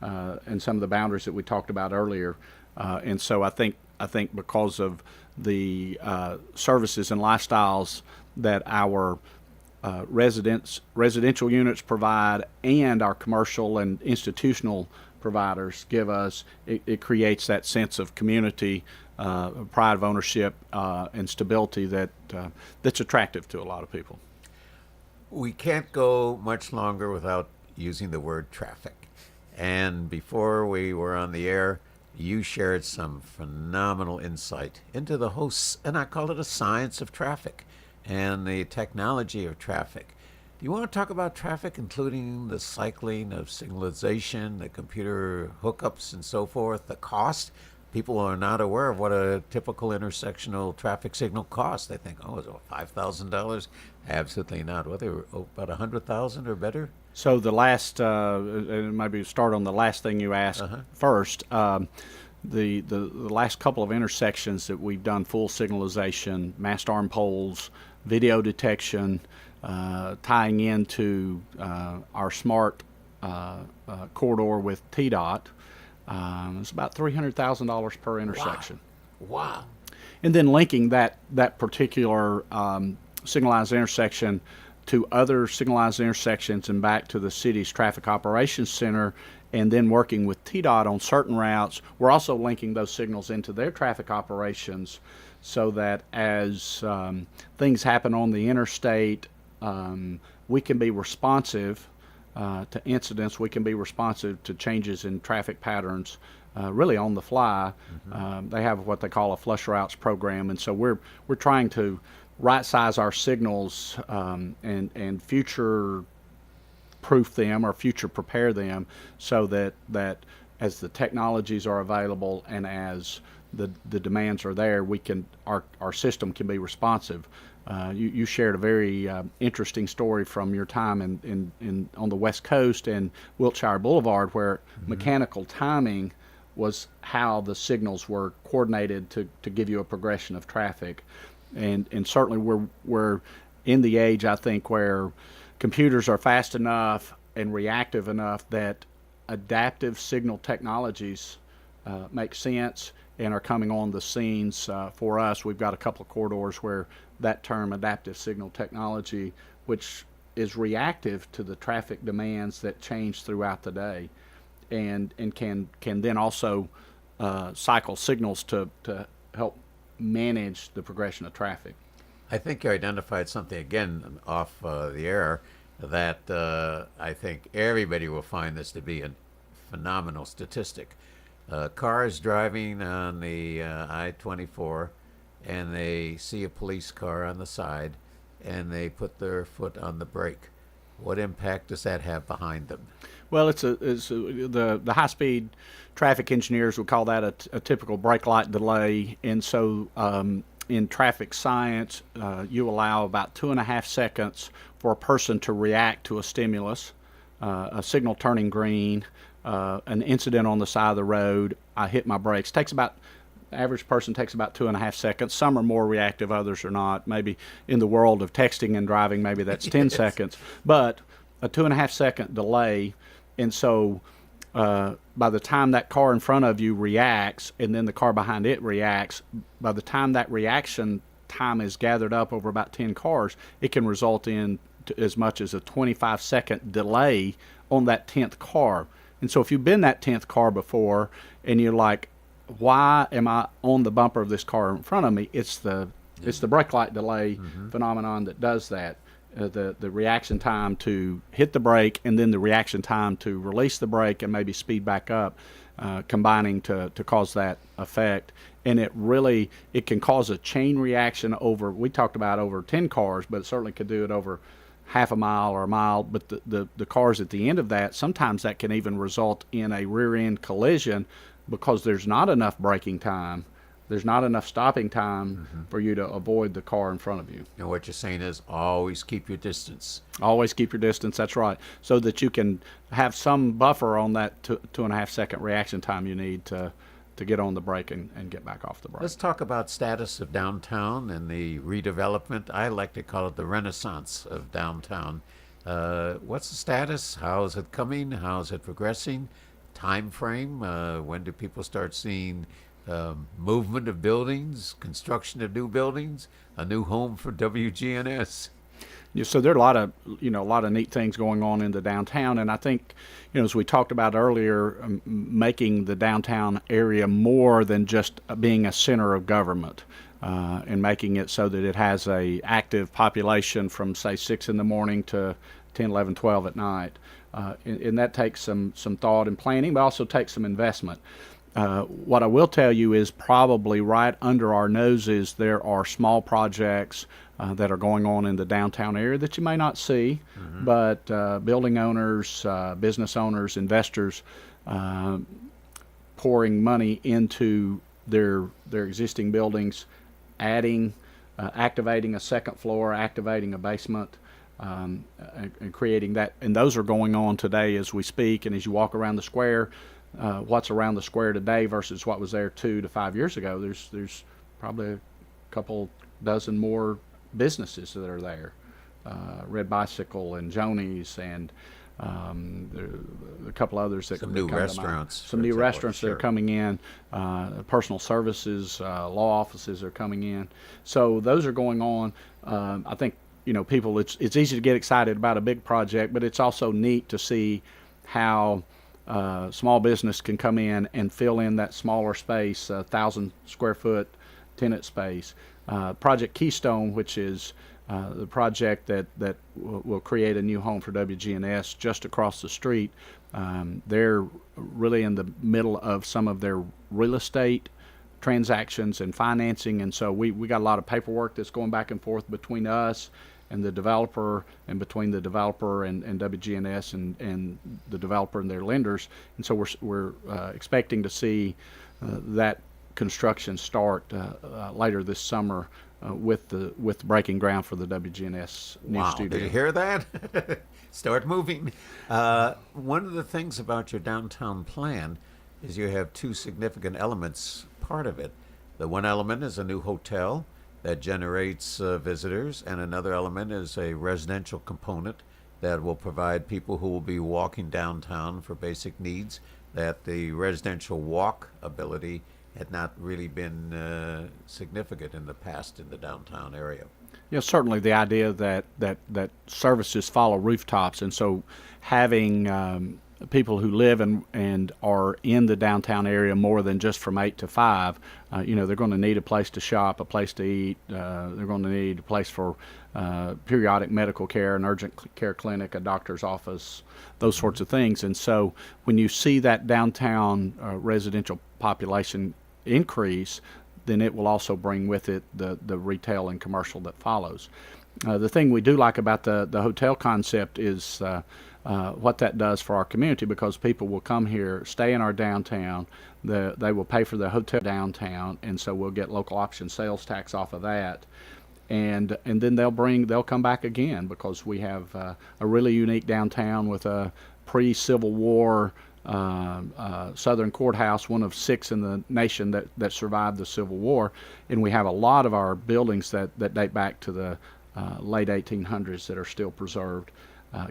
and some of the boundaries that we talked about earlier. And so I think because of the services and lifestyles that our residential units provide and our commercial and institutional providers give us, it creates that sense of community, pride of ownership, and stability that's attractive to a lot of people. We can't go much longer without using the word traffic. And before we were on the air, you shared some phenomenal insight into the whole, and I call it a science of traffic and the technology of traffic. Do you want to talk about traffic, including the cycling of signalization, the computer hookups and so forth, the cost? People are not aware of what a typical intersectional traffic signal costs. They think, oh, is it $5,000? Absolutely not. What, they were about $100,000 or better? So the last, maybe start on the last thing you asked first. The last couple of intersections that we've done full signalization, mast arm poles, video detection, tying into our smart corridor with TDOT. It's about $300,000 per intersection. Wow. And then linking that particular signalized intersection to other signalized intersections and back to the city's traffic operations center, and then working with TDOT on certain routes. We're also linking those signals into their traffic operations so that as things happen on the interstate, we can be responsive to incidents. We can be responsive to changes in traffic patterns, really on the fly. They have what they call a flush routes program, and so we're trying to right size our signals and future proof them or future prepare them so that as the technologies are available and as the demands are there, our system can be responsive. You shared a very interesting story from your time in on the West Coast and Wiltshire Boulevard, where mechanical timing was how the signals were coordinated to give you a progression of traffic. And certainly we're in the age, I think, where computers are fast enough and reactive enough that adaptive signal technologies make sense and are coming on the scenes for us. We've got a couple of corridors where that term adaptive signal technology, which is reactive to the traffic demands that change throughout the day, and can then also cycle signals to help manage the progression of traffic. I think you identified something again off the air that I think everybody will find this to be a phenomenal statistic. Cars driving on the I-24 and they see a police car on the side and they put their foot on the brake. What impact does that have behind them? Well, the high-speed traffic engineers would call that a typical brake light delay, and so in traffic science, you allow about 2.5 seconds for a person to react to a stimulus, a signal turning green, an incident on the side of the road. I hit my brakes. Average person takes about 2.5 seconds. Some are more reactive, others are not. Maybe in the world of texting and driving, maybe that's 10 seconds. But a 2.5 second delay, and so by the time that car in front of you reacts and then the car behind it reacts, by the time that reaction time is gathered up over about 10 cars, it can result in as much as a 25-second delay on that 10th car. And so if you've been that 10th car before and you're like, why am I on the bumper of this car in front of me? It's the brake light delay phenomenon that does that. The reaction time to hit the brake and then the reaction time to release the brake and maybe speed back up, combining to cause that effect. And it can cause a chain reaction we talked about over 10 cars, but it certainly could do it over half a mile or a mile, but the cars at the end of that, sometimes that can even result in a rear end collision because there's not enough braking time. There's not enough stopping time for you to avoid the car in front of you. And what you're saying is always keep your distance. Always keep your distance, that's right, so that you can have some buffer on that 2.5 second reaction time you need to get on the brake and get back off the brake. Let's talk about status of downtown and the redevelopment. I like to call it the renaissance of downtown. What's the status? How is it coming? How is it progressing? Time frame? When do people start seeing movement of buildings, construction of new buildings, a new home for WGNS? Yeah, so there are a lot of neat things going on in the downtown, and I think, as we talked about earlier, making the downtown area more than just being a center of government, and making it so that it has a active population from say 6 in the morning to 10, 11, 12 at night, and that takes some thought and planning, but also takes some investment. What I will tell you is probably right under our noses there are small projects that are going on in the downtown area that you may not see, but building owners, business owners, investors pouring money into their existing buildings, adding, activating a second floor, activating a basement, and creating that. And those are going on today as we speak. And as you walk around the square, what's around the square today versus what was there 2 to 5 years ago, there's probably a couple dozen more businesses that are there. Red Bicycle and Joni's and there are a couple others that some that new come restaurants. Some new restaurants that are coming in. Personal services, law offices are coming in. So those are going on. I think people. It's easy to get excited about a big project, but it's also neat to see how small business can come in and fill in that smaller space, 1,000 square foot tenant space. Project Keystone, which is the project that will create a new home for WGNS just across the street. They're really in the middle of some of their real estate transactions and financing, and so we got a lot of paperwork that's going back and forth between us and the developer, and between the developer and WGNS and the developer and their lenders, and so we're expecting to see that construction start later this summer with the breaking ground for the WGNS new studio. Did you hear that? Start moving. One of the things about your downtown plan is you have 2 significant elements part of it. The one element is a new hotel that generates visitors, and another element is a residential component that will provide people who will be walking downtown for basic needs, that the residential walk ability had not really been significant in the past in the downtown area. Yeah, certainly the idea that services follow rooftops, and so having people who live and are in the downtown area more than just from 8 to 5, they're going to need a place to shop, a place to eat. They're going to need a place for periodic medical care, an urgent care clinic, a doctor's office, those sorts of things. And so when you see that downtown residential population increase, then it will also bring with it the retail and commercial that follows. The thing we do like about the hotel concept is what that does for our community, because people will come here, stay in our downtown, they will pay for the hotel downtown, and so we'll get local option sales tax off of that, and then they'll come back again, because we have a really unique downtown with a pre-Civil War Southern Courthouse, one of 6 in the nation that survived the Civil War, and we have a lot of our buildings that date back to the late 1800s that are still preserved,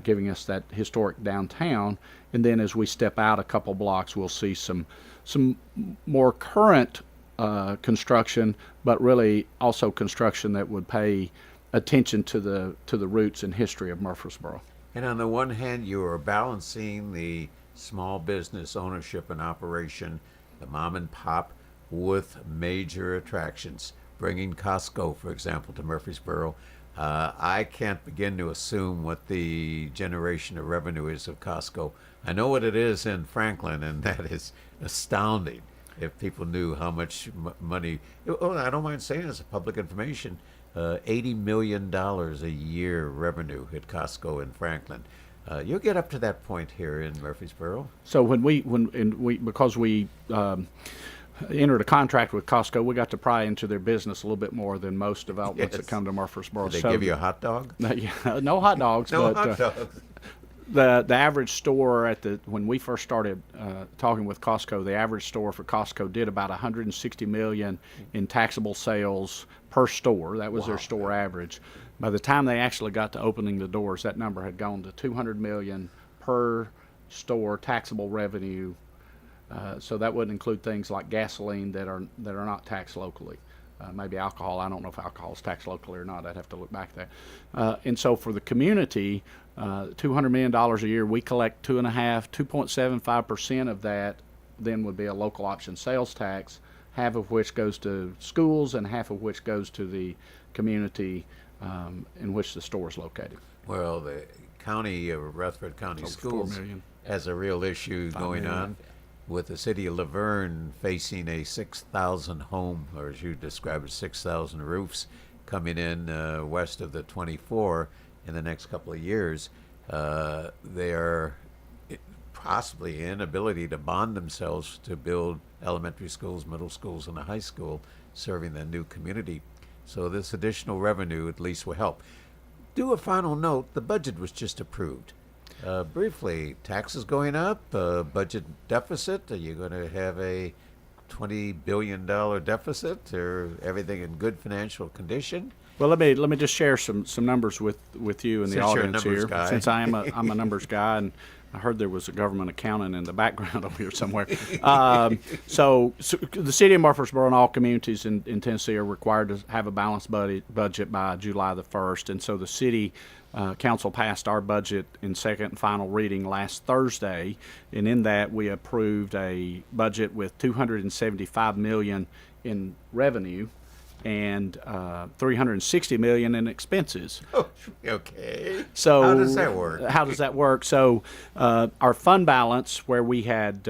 giving us that historic downtown. And then as we step out a couple blocks, we'll see some more current construction, but really also construction that would pay attention to the roots and history of Murfreesboro. And on the one hand, you are balancing the small business ownership and operation, the mom and pop, with major attractions, bringing Costco, for example, to Murfreesboro. I can't begin to assume what the generation of revenue is of Costco. I know what it is in Franklin, and that is astounding. If people knew how much money, I don't mind saying it's public information, $80 million a year revenue at Costco in Franklin. You'll get up to that point here in Murfreesboro. So because we entered a contract with Costco, we got to pry into their business a little bit more than most developments that come to Murfreesboro. Did they give you a hot dog? No hot dogs. No but, hot dogs. The average store when we first started talking with Costco, the average store for Costco did about $160 million in taxable sales per store. That was their store average. By the time they actually got to opening the doors, that number had gone to $200 million per store taxable revenue. So that wouldn't include things like gasoline that are not taxed locally. Maybe alcohol. I don't know if alcohol is taxed locally or not. I'd have to look back there. And so for the community, $200 million a year, we collect 2.75% of that then would be a local option sales tax, half of which goes to schools and half of which goes to the community in which the store is located. Well, the county of Rutherford County Schools has a real issue going on with the city of Laverne facing a 6,000 home, or as you described it, 6,000 roofs coming in west of the 24 in the next couple of years. They are possibly inability to bond themselves to build elementary schools, middle schools, and a high school serving the new community. So this additional revenue at least will help. Do a final note, the budget was just approved. Briefly, taxes going up, budget deficit. Are you going to have a $20 billion deficit, or everything in good financial condition? Well, let me just share some numbers with you and the audience here. Since I'm a numbers guy, and I heard there was a government accountant in the background over here somewhere. So the city of Murfreesboro and all communities in Tennessee are required to have a balanced budget by July the 1st, and so the city council passed our budget in second and final reading last Thursday, and in that we approved a budget with $275 million in revenue and $360 million in expenses. Oh, okay. So how does that work? So our fund balance, where we had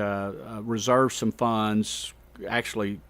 reserved some funds, actually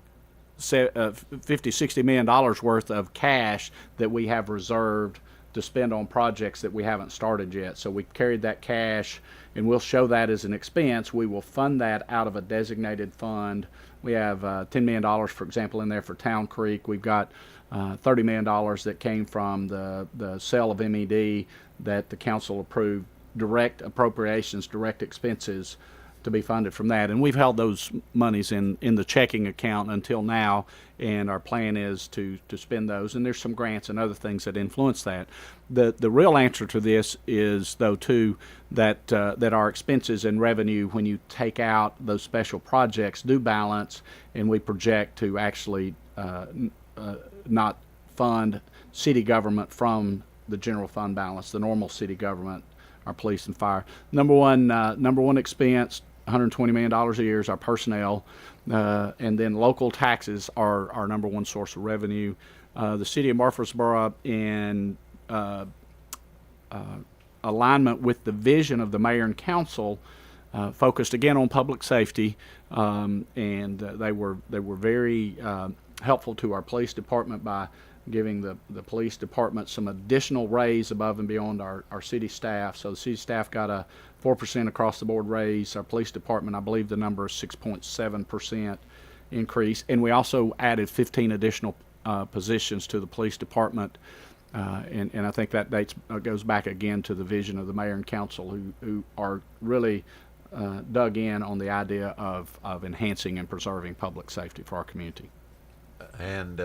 $50-60 million worth of cash that we have reserved to spend on projects that we haven't started yet. So we carried that cash, and we'll show that as an expense. We will fund that out of a designated fund. We have $10 million, for example, in there for Town Creek. We've got $30 million that came from the sale of MED that the council approved, direct appropriations, direct expenses to be funded from that. And we've held those monies in the checking account until now, and our plan is to spend those. And there's some grants and other things that influence that. The real answer to this is, though, too, that our expenses and revenue, when you take out those special projects, do balance, and we project to actually not fund city government from the general fund balance, the normal city government, our police and fire. Number one expense, $120 million a year is our personnel, and then local taxes are our number one source of revenue. The city of Murfreesboro, in alignment with the vision of the mayor and council, focused again on public safety, and they were very helpful to our police department by giving the police department some additional raise above and beyond our city staff. So the city staff got a 4% across the board raise. Our police department, I believe the number is 6.7% increase. And we also added 15 additional positions to the police department. And I think that goes back again to the vision of the mayor and council, who are really dug in on the idea of enhancing and preserving public safety for our community. And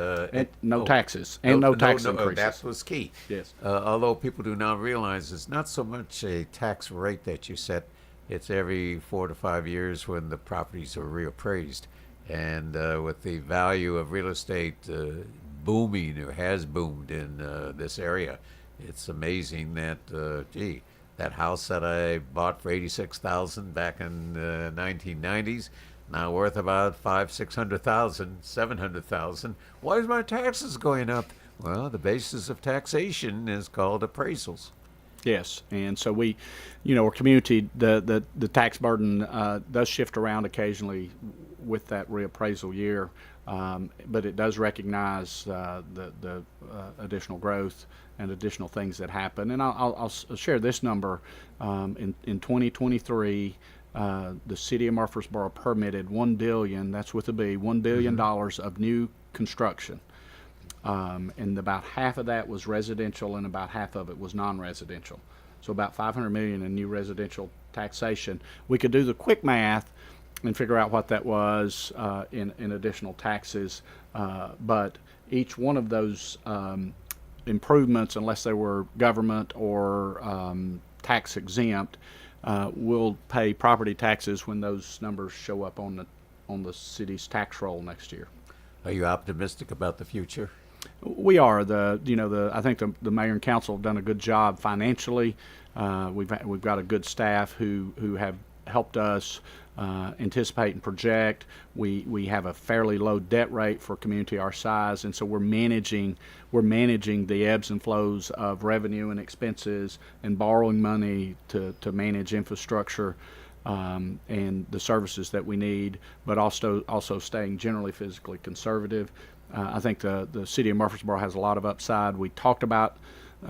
no taxes, and no tax increases. That was key. Yes. Although people do not realize it's not so much a tax rate that you set, it's every 4 to 5 years when the properties are reappraised. And with the value of real estate booming, or has boomed in this area, it's amazing that, that house that I bought for $86,000 back in the 1990s, now worth about $500,000-600,000, $700,000. Why is my taxes going up? Well, the basis of taxation is called appraisals. Yes, and so we, our community, the tax burden does shift around occasionally with that reappraisal year, but it does recognize the additional growth and additional things that happen. And I'll share this number. In 2023, the city of Murfreesboro permitted $1 billion, that's with a B, $1 billion of new construction. And about half of that was residential and about half of it was non-residential. So about $500 million in new residential taxation. We could do the quick math and figure out what that was in additional taxes, but each one of those improvements, unless they were government or tax exempt, will pay property taxes when those numbers show up on the city's tax roll next year. Are you optimistic about the future? We are. I think the mayor and council have done a good job financially. We've got a good staff who have helped us anticipate and project. We have a fairly low debt rate for a community our size, and so we're managing the ebbs and flows of revenue and expenses and borrowing money to manage infrastructure and the services that we need, but also staying generally physically conservative. I think the city of Murfreesboro has a lot of upside. We talked about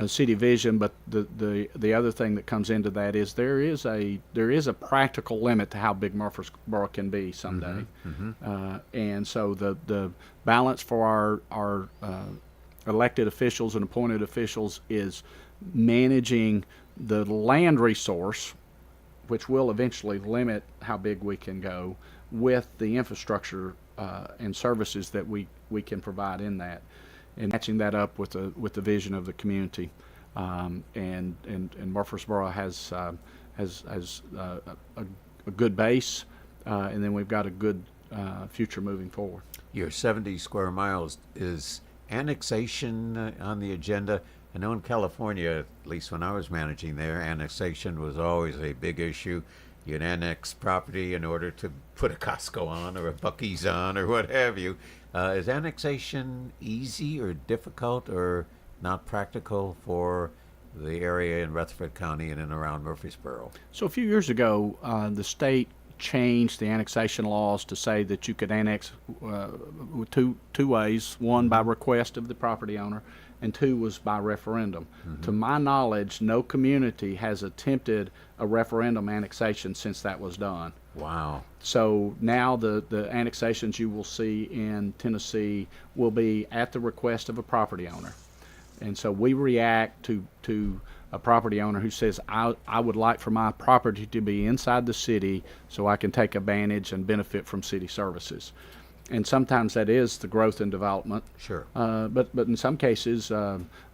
city vision, but the other thing that comes into that is there is a practical limit to how big Murfreesboro can be someday. And so the balance for our elected officials and appointed officials is managing the land resource, which will eventually limit how big we can go, with the infrastructure and services that we can provide in that, and matching that up with the vision of the community. And Murfreesboro has a good base, and then we've got a good future moving forward. Your 70 square miles, is annexation on the agenda? I know in California, at least when I was managing there, annexation was always a big issue. You'd annex property in order to put a Costco on or a Buc-ee's on or what have you. Is annexation easy or difficult or not practical for the area in Rutherford County and in around Murfreesboro? So a few years ago, the state changed the annexation laws to say that you could annex two ways. One, by request of the property owner, and two was by referendum. To my knowledge, no community has attempted a referendum annexation since that was done. Wow. So now the annexations you will see in Tennessee will be at the request of a property owner. And so we react to a property owner who says, I would like for my property to be inside the city so I can take advantage and benefit from city services. And sometimes that is the growth and development. Sure. But in some cases,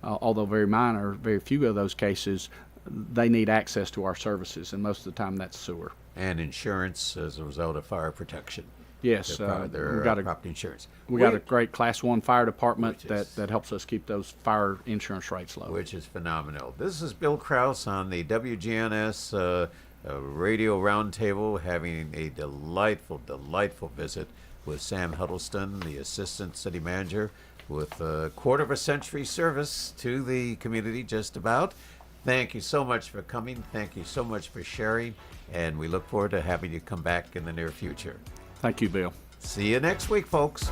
although very minor, very few of those cases, they need access to our services, and most of the time that's sewer. And insurance as a result of fire protection. Yes, their property insurance. We got a great Class 1 fire department that helps us keep those fire insurance rates low. Which is phenomenal. This is Bill Krause on the WGNS Radio Roundtable, having a delightful visit with Sam Huddleston, the Assistant City Manager, with a quarter of a century service to the community just about. Thank you so much for coming. Thank you so much for sharing. And we look forward to having you come back in the near future. Thank you, Bill. See you next week, folks.